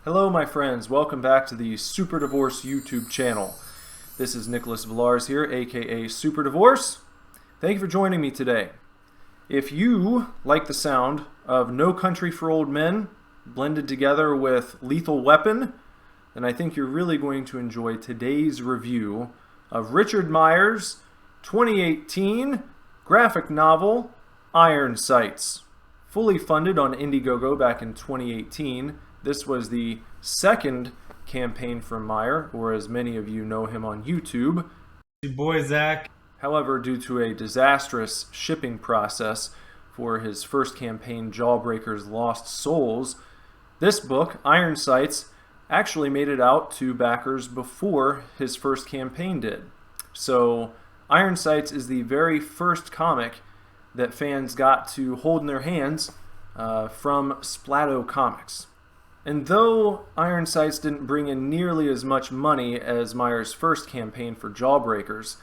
Hello my friends, welcome back to the Super Divorce YouTube channel. This is Nicholas Villars here, aka Super Divorce. Thank you for joining me today. If you like the sound of No Country for Old Men blended together with Lethal Weapon, then I think you're really going to enjoy today's review of Richard Meyer's 2018 graphic novel, Iron Sights. Fully funded on Indiegogo back in 2018, this was the second campaign from Meyer, or as many of you know him on YouTube. Your boy Zach. However, due to a disastrous shipping process for his first campaign, Jawbreaker's Lost Souls, this book, Iron Sights, actually made it out to backers before his first campaign did. So Iron Sights is the very first comic that fans got to hold in their hands from Splato Comics. And though Iron Sights didn't bring in nearly as much money as Meyer's first campaign for Jawbreakers,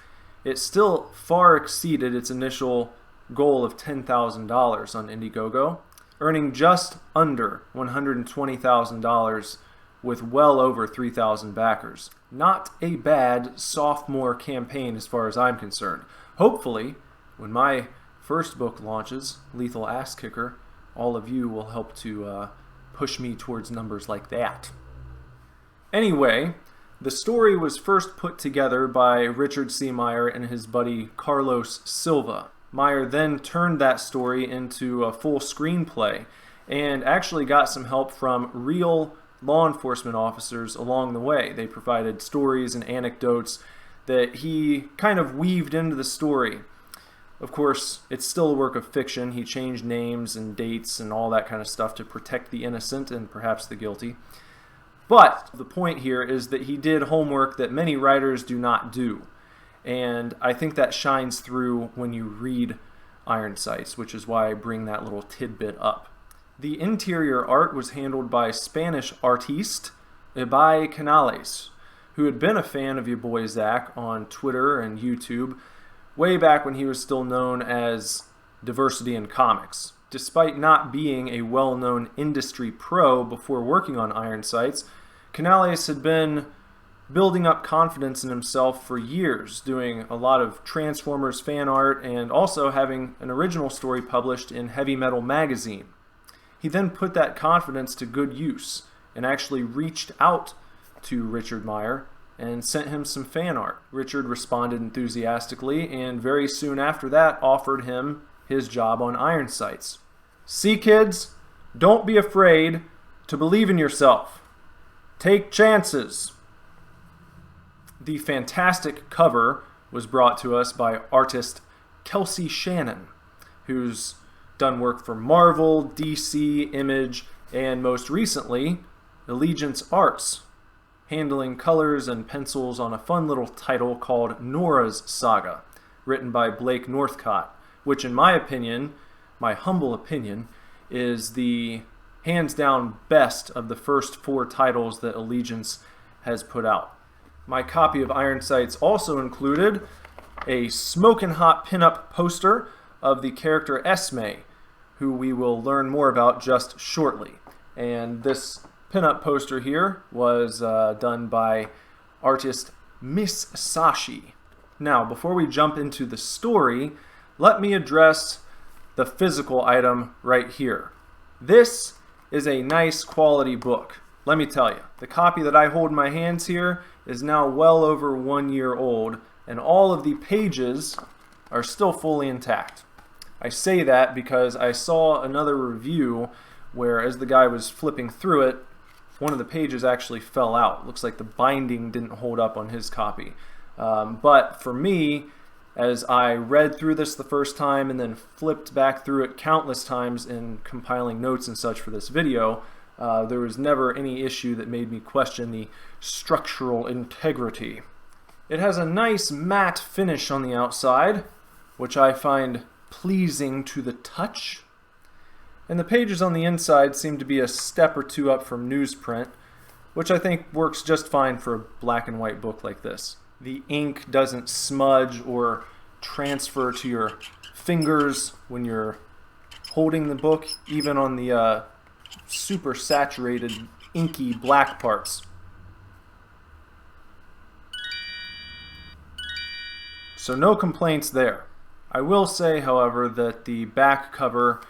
it still far exceeded its initial goal of $10,000 on Indiegogo, earning just under $120,000 with well over 3,000 backers. Not a bad sophomore campaign as far as I'm concerned. Hopefully, when my first book launches, Lethal Ass Kicker, all of you will help to push me towards numbers like that. Anyway, the story was first put together by Richard C. Meyer and his buddy Carlos Silva. Meyer then turned that story into a full screenplay and actually got some help from real law enforcement officers along the way. They provided stories and anecdotes that he kind of weaved into the story. Of course, it's still a work of fiction. He changed names and dates and all that kind of stuff to protect the innocent and perhaps the guilty. But the point here is that he did homework that many writers do not do. And I think that shines through when you read Iron Sights, which is why I bring that little tidbit up. The interior art was handled by Spanish artiste Ibai Canales, who had been a fan of your boy Zach on Twitter and YouTube way back when he was still known as Diversity in Comics. Despite not being a well-known industry pro before working on Iron Sights, Canales had been building up confidence in himself for years, doing a lot of Transformers fan art and also having an original story published in Heavy Metal magazine. He then put that confidence to good use and actually reached out to Richard Meyer and sent him some fan art. Richard responded enthusiastically and very soon after that offered him his job on Iron Sights. See, kids, don't be afraid to believe in yourself. Take chances. The fantastic cover was brought to us by artist Kelsey Shannon, who's done work for Marvel, DC, Image, and most recently, Allegiance Arts, handling colors and pencils on a fun little title called Nora's Saga, written by Blake Northcott, which in my opinion, my humble opinion, is the hands-down best of the first 4 titles that Allegiance has put out. My copy of Iron Sights also included a smoking hot pinup poster of the character Esme, who we will learn more about just shortly. And this pinup poster here was done by artist Miss Sashi. Now, before we jump into the story, let me address the physical item right here. This is a nice quality book. Let me tell you, the copy that I hold in my hands here is now well over 1 year old, and all of the pages are still fully intact. I say that because I saw another review where, as the guy was flipping through it, one of the pages actually fell out. Looks like the binding didn't hold up on his copy. But for me, as I read through this the first time and then flipped back through it countless times in compiling notes and such for this video, there was never any issue that made me question the structural integrity. It has a nice matte finish on the outside, which I find pleasing to the touch. And the pages on the inside seem to be a step or two up from newsprint, which I think works just fine for a black and white book like this. The ink doesn't smudge or transfer to your fingers when you're holding the book, even on the super saturated inky black parts. So no complaints there. I will say, however, that the back cover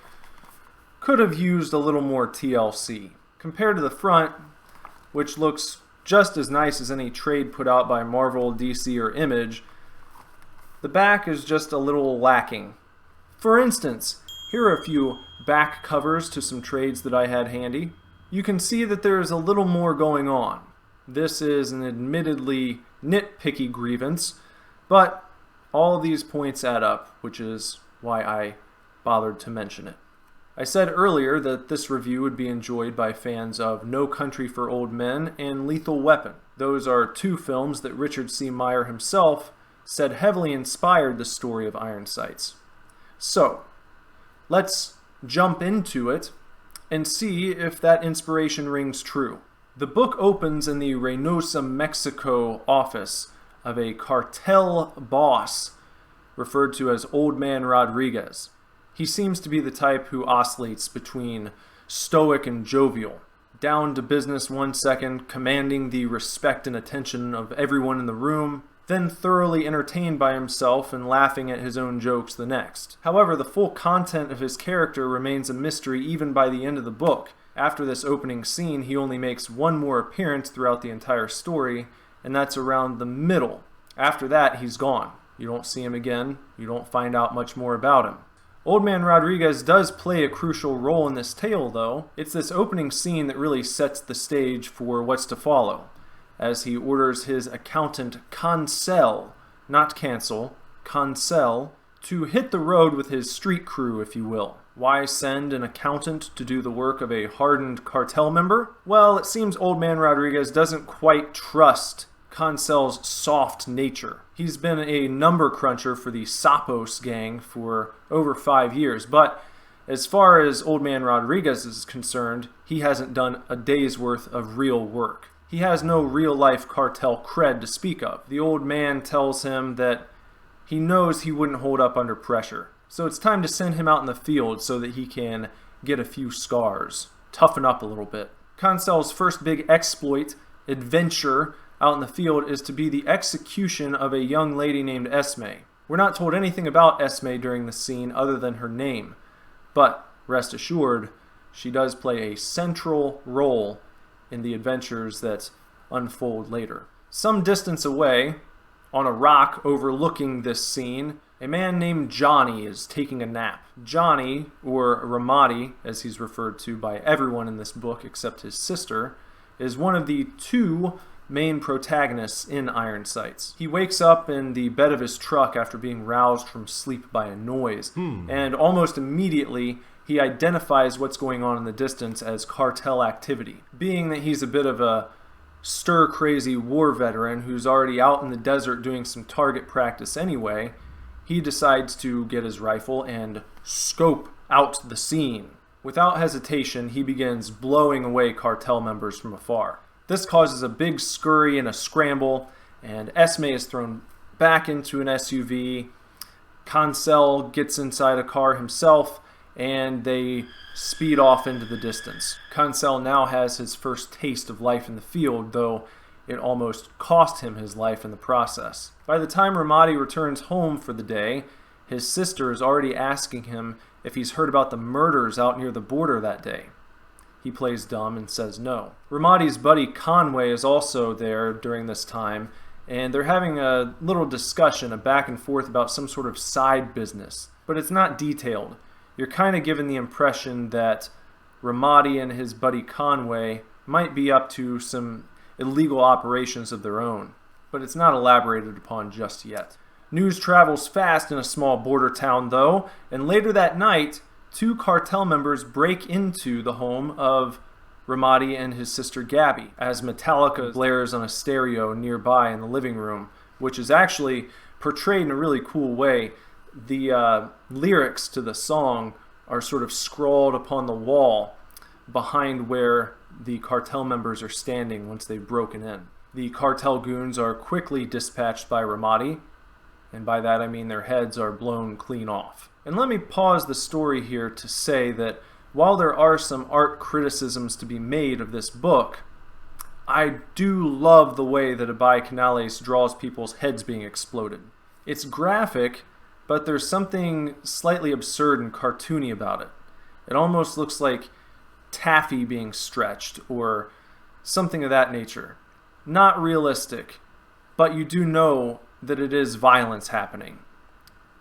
could have used a little more TLC. Compared to the front, which looks just as nice as any trade put out by Marvel, DC, or Image, the back is just a little lacking. For instance, here are a few back covers to some trades that I had handy. You can see that there is a little more going on. This is an admittedly nitpicky grievance, but all of these points add up, which is why I bothered to mention it. I said earlier that this review would be enjoyed by fans of No Country for Old Men and Lethal Weapon. Those are two films that Richard C. Meyer himself said heavily inspired the story of Iron Sights. So, let's jump into it and see if that inspiration rings true. The book opens in the Reynosa, Mexico office of a cartel boss referred to as Old Man Rodriguez. He seems to be the type who oscillates between stoic and jovial, down to business one second, commanding the respect and attention of everyone in the room, then thoroughly entertained by himself and laughing at his own jokes the next. However, the full content of his character remains a mystery even by the end of the book. After this opening scene, he only makes one more appearance throughout the entire story, and that's around the middle. After that, he's gone. You don't see him again. You don't find out much more about him. Old Man Rodriguez does play a crucial role in this tale, though. It's this opening scene that really sets the stage for what's to follow, as he orders his accountant Cancel, not cancel, Cancel, to hit the road with his street crew, if you will. Why send an accountant to do the work of a hardened cartel member? Well, it seems Old Man Rodriguez doesn't quite trust Cancel's soft nature. He's been a number cruncher for the Sapos gang for over 5 years, but as far as Old Man Rodriguez is concerned, he hasn't done a day's worth of real work. He has no real-life cartel cred to speak of. The old man tells him that he knows he wouldn't hold up under pressure. So it's time to send him out in the field so that he can get a few scars, toughen up a little bit. Cancel's first big exploit, adventure, out in the field is to be the execution of a young lady named Esme. We're not told anything about Esme during the scene other than her name, but rest assured, she does play a central role in the adventures that unfold later. Some distance away, on a rock overlooking this scene, a man named Johnny is taking a nap. Johnny, or Ramadi, as he's referred to by everyone in this book except his sister, is one of the two main protagonists in Iron Sights. He wakes up in the bed of his truck after being roused from sleep by a noise, and almost immediately he identifies what's going on in the distance as cartel activity. Being that he's a bit of a stir-crazy war veteran who's already out in the desert doing some target practice anyway, he decides to get his rifle and scope out the scene. Without hesitation, he begins blowing away cartel members from afar. This causes a big scurry and a scramble, and Esme is thrown back into an SUV. Cancel gets inside a car himself, and they speed off into the distance. Cancel now has his first taste of life in the field, though it almost cost him his life in the process. By the time Ramadi returns home for the day, his sister is already asking him if he's heard about the murders out near the border that day. He plays dumb and says no. Ramadi's buddy Conway is also there during this time, and they're having a little discussion, a back and forth about some sort of side business, but it's not detailed. You're kind of given the impression that Ramadi and his buddy Conway might be up to some illegal operations of their own, but it's not elaborated upon just yet. News travels fast in a small border town, though, and later that night, two cartel members break into the home of Ramadi and his sister Gabby, as Metallica blares on a stereo nearby in the living room, which is actually portrayed in a really cool way. The lyrics to the song are sort of scrawled upon the wall behind where the cartel members are standing once they've broken in. The cartel goons are quickly dispatched by Ramadi, and by that I mean their heads are blown clean off. And let me pause the story here to say that while there are some art criticisms to be made of this book, I do love the way that Abai Canales draws people's heads being exploded. It's graphic, but there's something slightly absurd and cartoony about it. It almost looks like taffy being stretched or something of that nature. Not realistic, but you do know that it is violence happening.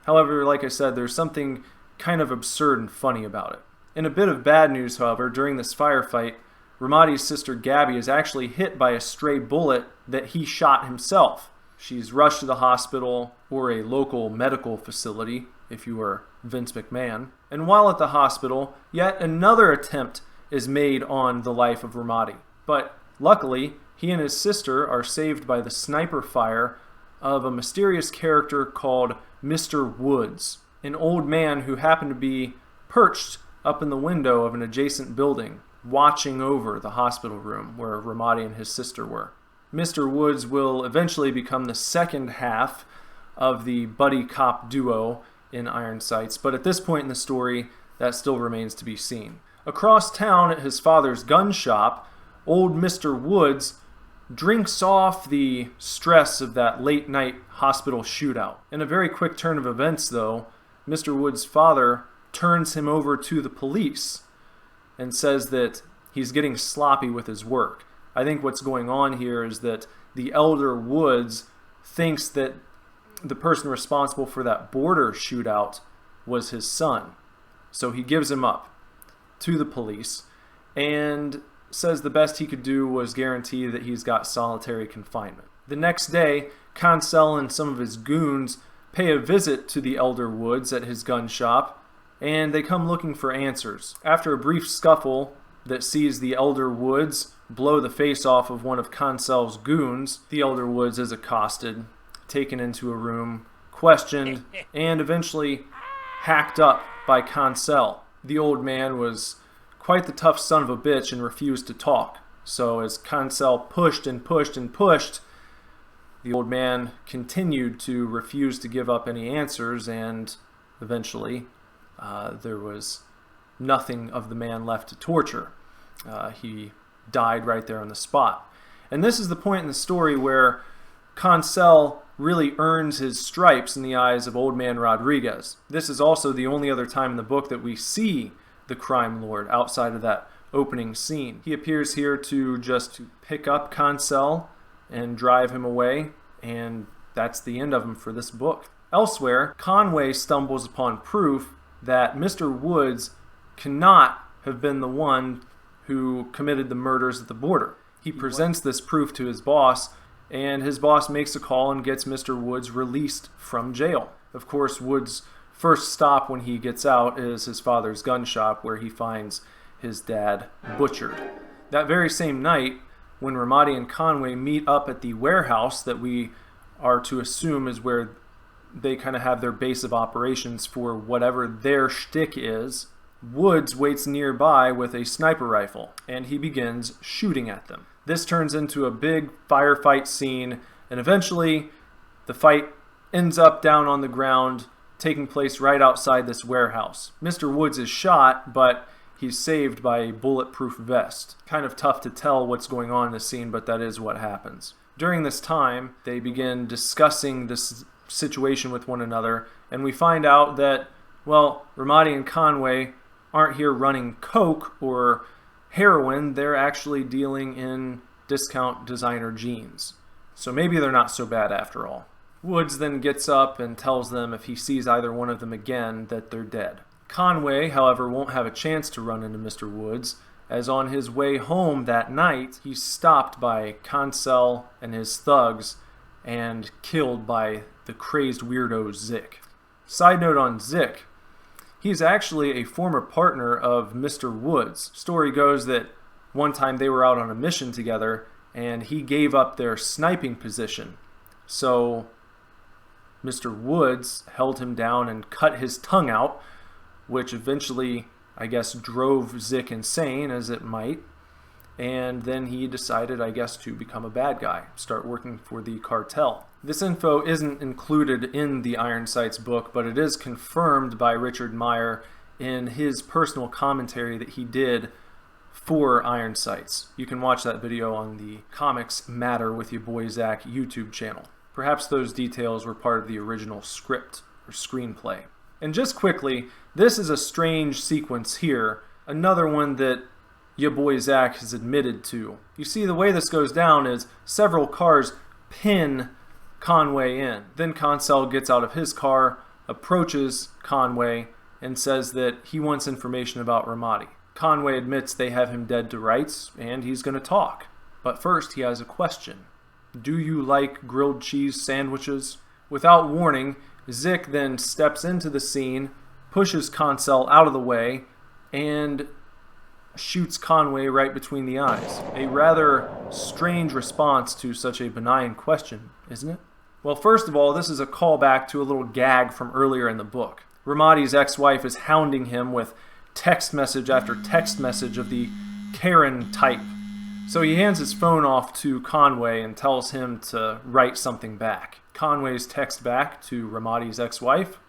However, like I said, there's something kind of absurd and funny about it. In a bit of bad news, however, during this firefight, Ramadi's sister Gabby is actually hit by a stray bullet that he shot himself. She's rushed to the hospital or a local medical facility, if you are Vince McMahon. And while at the hospital, yet another attempt is made on the life of Ramadi. But luckily, he and his sister are saved by the sniper fire of a mysterious character called Mr. Woods, an old man who happened to be perched up in the window of an adjacent building, watching over the hospital room where Ramadi and his sister were. Mr. Woods will eventually become the second half of the buddy cop duo in Iron Sights, but at this point in the story, that still remains to be seen. Across town at his father's gun shop, old Mr. Woods drinks off the stress of that late night hospital shootout. In a very quick turn of events, though, Mr. Woods' father turns him over to the police and says that he's getting sloppy with his work. I think what's going on here is that the elder Woods thinks that the person responsible for that border shootout was his son. So he gives him up to the police and says the best he could do was guarantee that he's got solitary confinement. The next day, Cancel and some of his goons pay a visit to the elder Woods at his gun shop, and they come looking for answers. After a brief scuffle that sees the elder Woods blow the face off of one of Cancel's goons, the elder Woods is accosted, taken into a room, questioned, and eventually hacked up by Cancel. The old man was quite the tough son of a bitch and refused to talk. So as Cancel pushed and pushed and pushed, the old man continued to refuse to give up any answers, and eventually there was nothing of the man left to torture. He died right there on the spot. And this is the point in the story where Cancel really earns his stripes in the eyes of Old Man Rodriguez. This is also the only other time in the book that we see the crime lord outside of that opening scene. He appears here to just pick up Cancel and drive him away, and that's the end of him for this book. Elsewhere, Conway stumbles upon proof that Mr. Woods cannot have been the one who committed the murders at the border. He presents this proof to his boss, and his boss makes a call and gets Mr. Woods released from jail. Of course, Woods' first stop when he gets out is his father's gun shop, where he finds his dad butchered. That very same night, when Ramadi and Conway meet up at the warehouse that we are to assume is where they kind of have their base of operations for whatever their shtick is, Woods waits nearby with a sniper rifle, and he begins shooting at them. This turns into a big firefight scene, and eventually the fight ends up down on the ground, taking place right outside this warehouse. Mr. Woods is shot, but he's saved by a bulletproof vest. Kind of tough to tell what's going on in the scene, but that is what happens. During this time, they begin discussing this situation with one another, and we find out that, well, Ramadi and Conway aren't here running coke or heroin, they're actually dealing in discount designer jeans. So maybe they're not so bad after all. Woods then gets up and tells them if he sees either one of them again that they're dead. Conway, however, won't have a chance to run into Mr. Woods, as on his way home that night, he's stopped by Cancel and his thugs and killed by the crazed weirdo Zik. Side note on Zik, he's actually a former partner of Mr. Woods. Story goes that one time they were out on a mission together and he gave up their sniping position. So Mr. Woods held him down and cut his tongue out, which eventually, I guess, drove Zik insane, as it might. And then he decided, I guess, to become a bad guy, start working for the cartel. This info isn't included in the Iron Sights book, but it is confirmed by Richard Meyer in his personal commentary that he did for Iron Sights. You can watch that video on the Comics Matter with Your Boy Zach YouTube channel. Perhaps those details were part of the original script or screenplay. And just quickly, this is a strange sequence here, another one that your boy Zach has admitted to. You see, the way this goes down is several cars pin Conway in. Then Cancel gets out of his car, approaches Conway, and says that he wants information about Ramadi. Conway admits they have him dead to rights, and he's going to talk. But first, he has a question. Do you like grilled cheese sandwiches? Without warning, Zik then steps into the scene, pushes Cancel out of the way, and shoots Conway right between the eyes. A rather strange response to such a benign question, isn't it? Well, first of all, this is a callback to a little gag from earlier in the book. Ramadi's ex-wife is hounding him with text message after text message of the Karen type. So he hands his phone off to Conway and tells him to write something back. Conway's text back to Ramadi's ex-wife,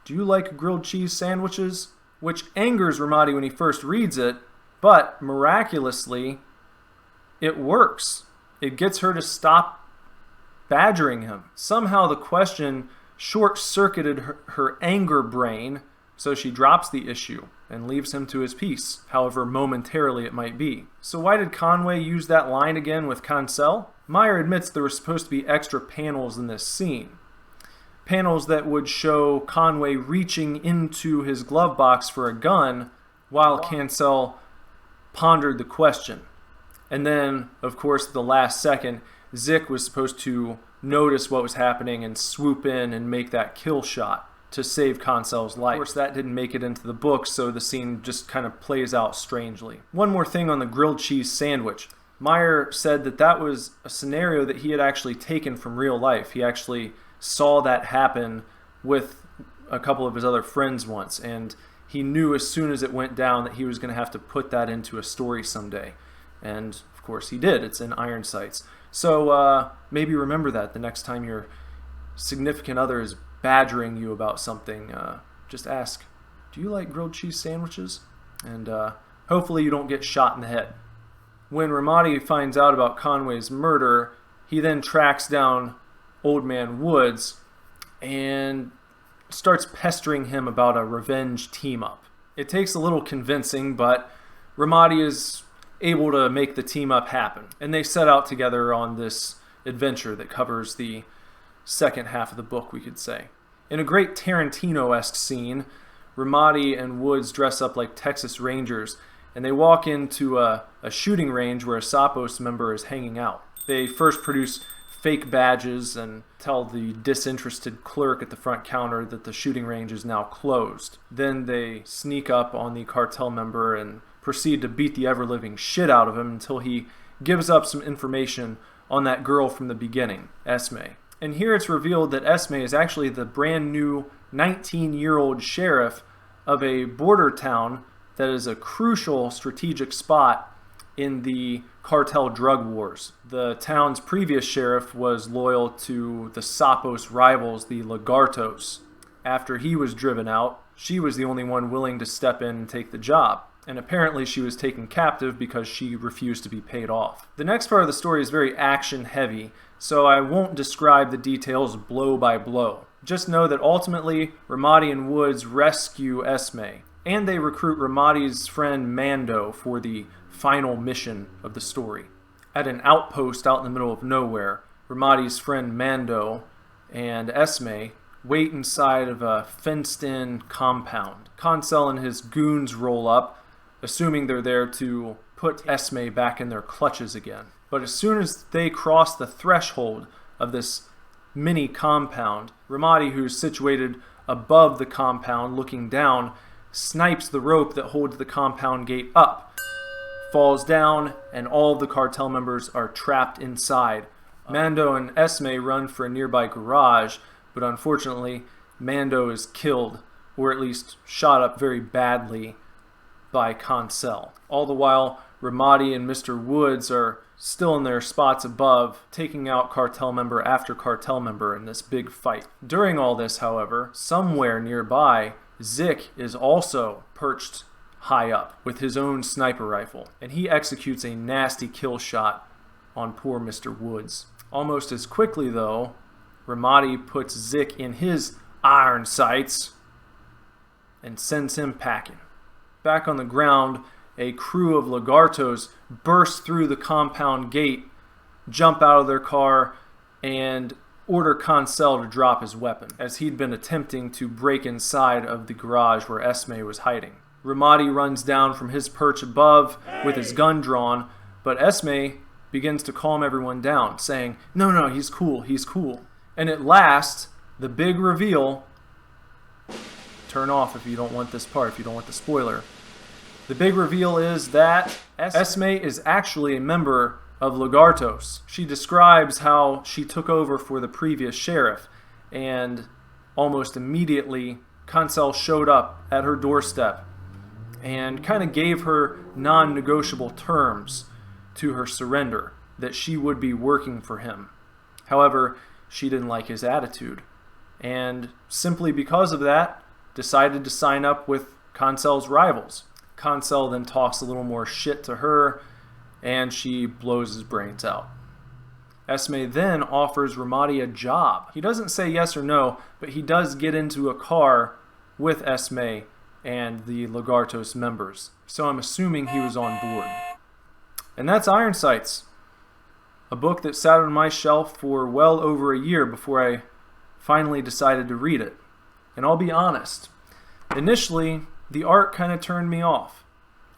"Do you like grilled cheese sandwiches?" Which angers Ramadi when he first reads it, but miraculously, it works. It gets her to stop badgering him. Somehow the question short-circuited her anger brain, so she drops the issue and leaves him to his peace, however momentarily it might be. So why did Conway use that line again with Cancel? Meyer admits there were supposed to be extra panels in this scene. Panels that would show Conway reaching into his glove box for a gun while Cancel pondered the question. And then, of course, the last second, Zik was supposed to notice what was happening and swoop in and make that kill shot to save Cancel's life. Of course, that didn't make it into the book, so the scene just kind of plays out strangely. One more thing on the grilled cheese sandwich. Meyer said that that was a scenario that he had actually taken from real life. He actually saw that happen with a couple of his other friends once, and he knew as soon as it went down that he was going to have to put that into a story someday. And of course he did. It's in Iron Sights. So maybe remember that the next time your significant other is badgering you about something. Just ask, do you like grilled cheese sandwiches? And hopefully you don't get shot in the head. When Ramadi finds out about Conway's murder, he then tracks down Old Man Woods and starts pestering him about a revenge team-up. It takes a little convincing, but Ramadi is able to make the team-up happen. And they set out together on this adventure that covers the second half of the book, we could say. In a great Tarantino-esque scene, Ramadi and Woods dress up like Texas Rangers, and they walk into a shooting range where a Sapos member is hanging out. They first produce fake badges and tell the disinterested clerk at the front counter that the shooting range is now closed. Then they sneak up on the cartel member and proceed to beat the ever-living shit out of him until he gives up some information on that girl from the beginning, Esme. And here it's revealed that Esme is actually the brand new 19-year-old sheriff of a border town that is a crucial strategic spot in the cartel drug wars. The town's previous sheriff was loyal to the Sapos rivals, the Lagartos. After he was driven out, she was the only one willing to step in and take the job. And apparently she was taken captive because she refused to be paid off. The next part of the story is very action heavy, so I won't describe the details blow by blow. Just know that ultimately Ramadi and Woods rescue Esme, and they recruit Ramadi's friend Mando for the final mission of the story. At an outpost out in the middle of nowhere, Ramadi's friend Mando and Esme wait inside of a fenced-in compound. Cancel and his goons roll up, assuming they're there to put Esme back in their clutches again. But as soon as they cross the threshold of this mini compound, Ramadi, who's situated above the compound looking down, snipes the rope that holds the compound gate up, falls down, and all of the cartel members are trapped inside. Mando and Esme run for a nearby garage, but unfortunately Mando is killed, or at least shot up very badly by Cancel. All the while, Ramadi and Mr. Woods are still in their spots above, taking out cartel member after cartel member in this big fight. During all this, however, somewhere nearby, Zik is also perched high up with his own sniper rifle, and he executes a nasty kill shot on poor Mr. Woods. Almost as quickly, though, Ramadi puts Zik in his iron sights and sends him packing. Back on the ground, a crew of Lagartos burst through the compound gate, jump out of their car, and order Cancel to drop his weapon, as he'd been attempting to break inside of the garage where Esme was hiding. Ramadi runs down from his perch above with his gun drawn, but Esme begins to calm everyone down, saying, No, he's cool, he's cool. And at last, the big reveal, turn off if you don't want this part, if you don't want the spoiler. The big reveal is that Esme is actually a member of Lagartos. She describes how she took over for the previous sheriff, and almost immediately Cancel showed up at her doorstep and kind of gave her non-negotiable terms to her surrender, that she would be working for him. However, she didn't like his attitude, and simply because of that, decided to sign up with Cancel's rivals. Cancel then talks a little more shit to her, and she blows his brains out. Esme then offers Ramadi a job. He doesn't say yes or no, but he does get into a car with Esme and the Lagartos members, so I'm assuming he was on board. And that's Iron Sights, a book that sat on my shelf for well over a year before I finally decided to read it. And I'll be honest, initially the art kind of turned me off.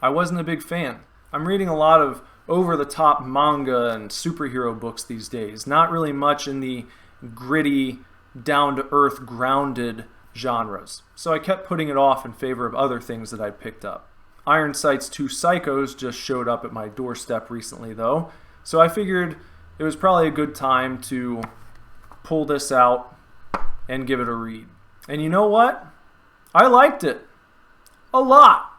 I wasn't a big fan. I'm reading a lot of over-the-top manga and superhero books these days, not really much in the gritty, down-to-earth, grounded genres. So I kept putting it off in favor of other things that I'd picked up. Iron Sight's Two Psychos just showed up at my doorstep recently, though, so I figured it was probably a good time to pull this out and give it a read. And you know what? I liked it. A lot.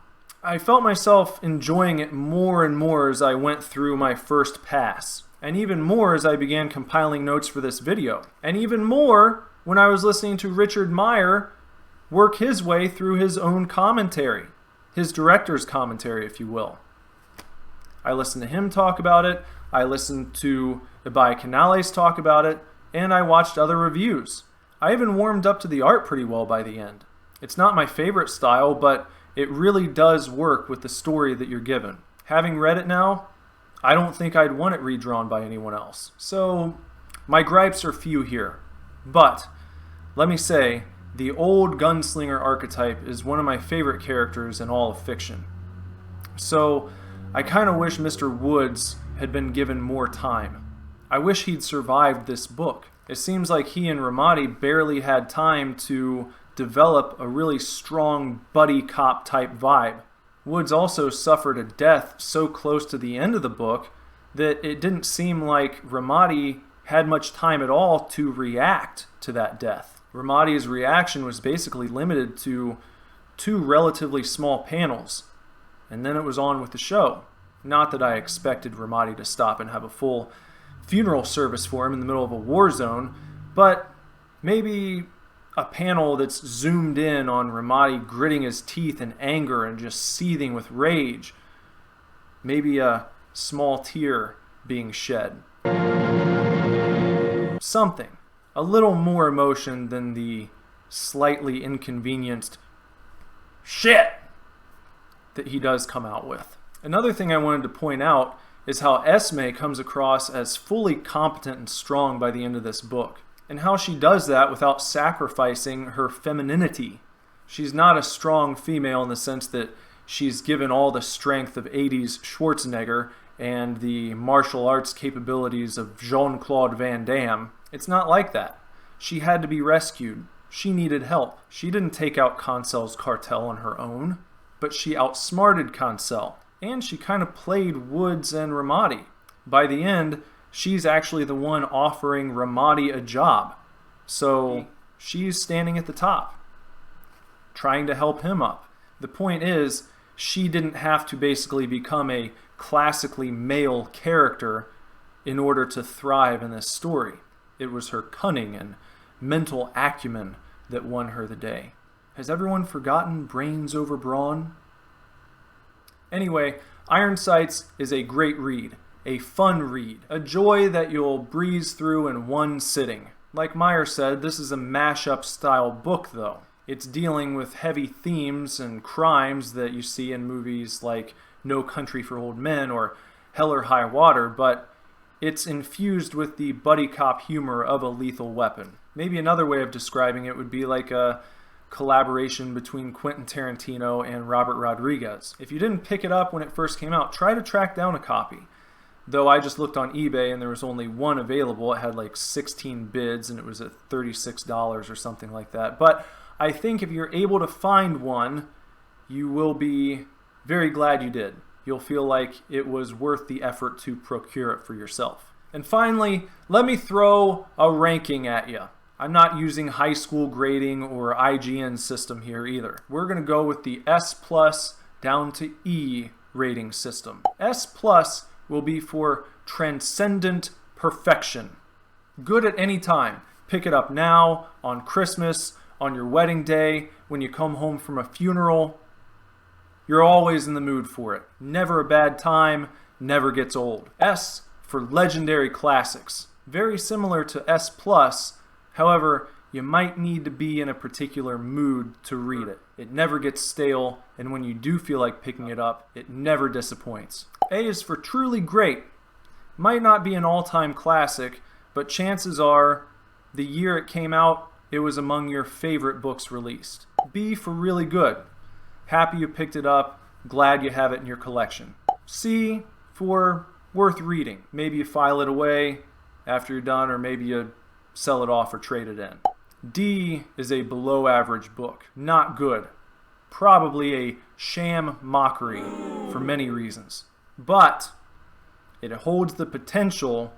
I felt myself enjoying it more and more as I went through my first pass, and even more as I began compiling notes for this video, and even more when I was listening to Richard Meyer work his way through his own commentary, his director's commentary, if you will. I listened to him talk about it, I listened to Ibai Canales talk about it, and I watched other reviews. I even warmed up to the art pretty well by the end. It's not my favorite style, but it really does work with the story that you're given. Having read it now, I don't think I'd want it redrawn by anyone else. So my gripes are few here. But let me say, the old gunslinger archetype is one of my favorite characters in all of fiction. So I kind of wish Mr. Woods had been given more time. I wish he'd survived this book. It seems like he and Ramadi barely had time to develop a really strong buddy cop type vibe. Woods also suffered a death so close to the end of the book that it didn't seem like Ramadi had much time at all to react to that death. Ramadi's reaction was basically limited to 2 relatively small panels, and then it was on with the show. Not that I expected Ramadi to stop and have a full funeral service for him in the middle of a war zone, but maybe a panel that's zoomed in on Ramadi gritting his teeth in anger and just seething with rage. Maybe a small tear being shed. Something. A little more emotion than the slightly inconvenienced shit that he does come out with. Another thing I wanted to point out is how Esme comes across as fully competent and strong by the end of this book, and how she does that without sacrificing her femininity. She's not a strong female in the sense that she's given all the strength of 80s Schwarzenegger and the martial arts capabilities of Jean-Claude Van Damme. It's not like that. She had to be rescued. She needed help. She didn't take out Cancel's cartel on her own, but she outsmarted Cancel, and she kind of played Woods and Ramadi. By the end, she's actually the one offering Ramadi a job. So she's standing at the top, trying to help him up. The point is, she didn't have to basically become a classically male character in order to thrive in this story. It was her cunning and mental acumen that won her the day. Has everyone forgotten brains over brawn? Anyway, Iron Sights is a great read, a fun read, a joy that you'll breeze through in one sitting. Like Meyer said, this is a mashup style book though. It's dealing with heavy themes and crimes that you see in movies like No Country for Old Men or Hell or High Water, but it's infused with the buddy cop humor of A Lethal Weapon. Maybe another way of describing it would be like a collaboration between Quentin Tarantino and Robert Rodriguez. If you didn't pick it up when it first came out, try to track down a copy. Though I just looked on eBay and there was only one available. It had like 16 bids and it was at $36 or something like that. But I think if you're able to find one, you will be very glad you did. You'll feel like it was worth the effort to procure it for yourself. And finally, let me throw a ranking at you. I'm not using high school grading or IGN system here either. We're going to go with the S+ down to E rating system. S+ will be for transcendent perfection. Good at any time. Pick it up now, on Christmas, on your wedding day, when you come home from a funeral. You're always in the mood for it. Never a bad time, never gets old. S for legendary classics. Very similar to S+, however, you might need to be in a particular mood to read it. It never gets stale, and when you do feel like picking it up, it never disappoints. A is for truly great. Might not be an all-time classic, but chances are the year it came out, it was among your favorite books released. B for really good. Happy you picked it up, glad you have it in your collection. C for worth reading. Maybe you file it away after you're done, or maybe you sell it off or trade it in. D is a below average book. Not good. Probably a sham mockery for many reasons. But it holds the potential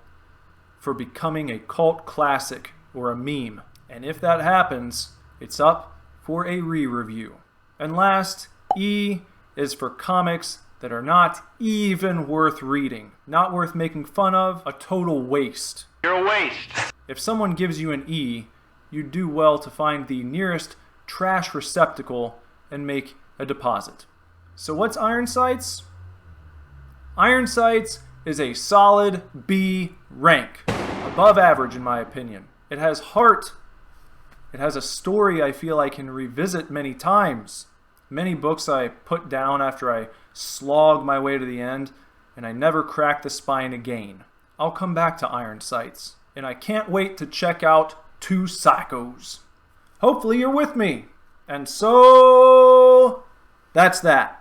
for becoming a cult classic or a meme. And if that happens, it's up for a re-review. And last, E is for comics that are not even worth reading. Not worth making fun of, a total waste. You're a waste. If someone gives you an E, you do well to find the nearest trash receptacle and make a deposit. So what's Iron Sights? Iron Sights is a solid B rank. Above average in my opinion. It has heart. It has a story I feel I can revisit many times. Many books I put down after I slog my way to the end, and I never crack the spine again. I'll come back to Iron Sights, and I can't wait to check out Two Psychos. Hopefully you're with me. And so, that's that.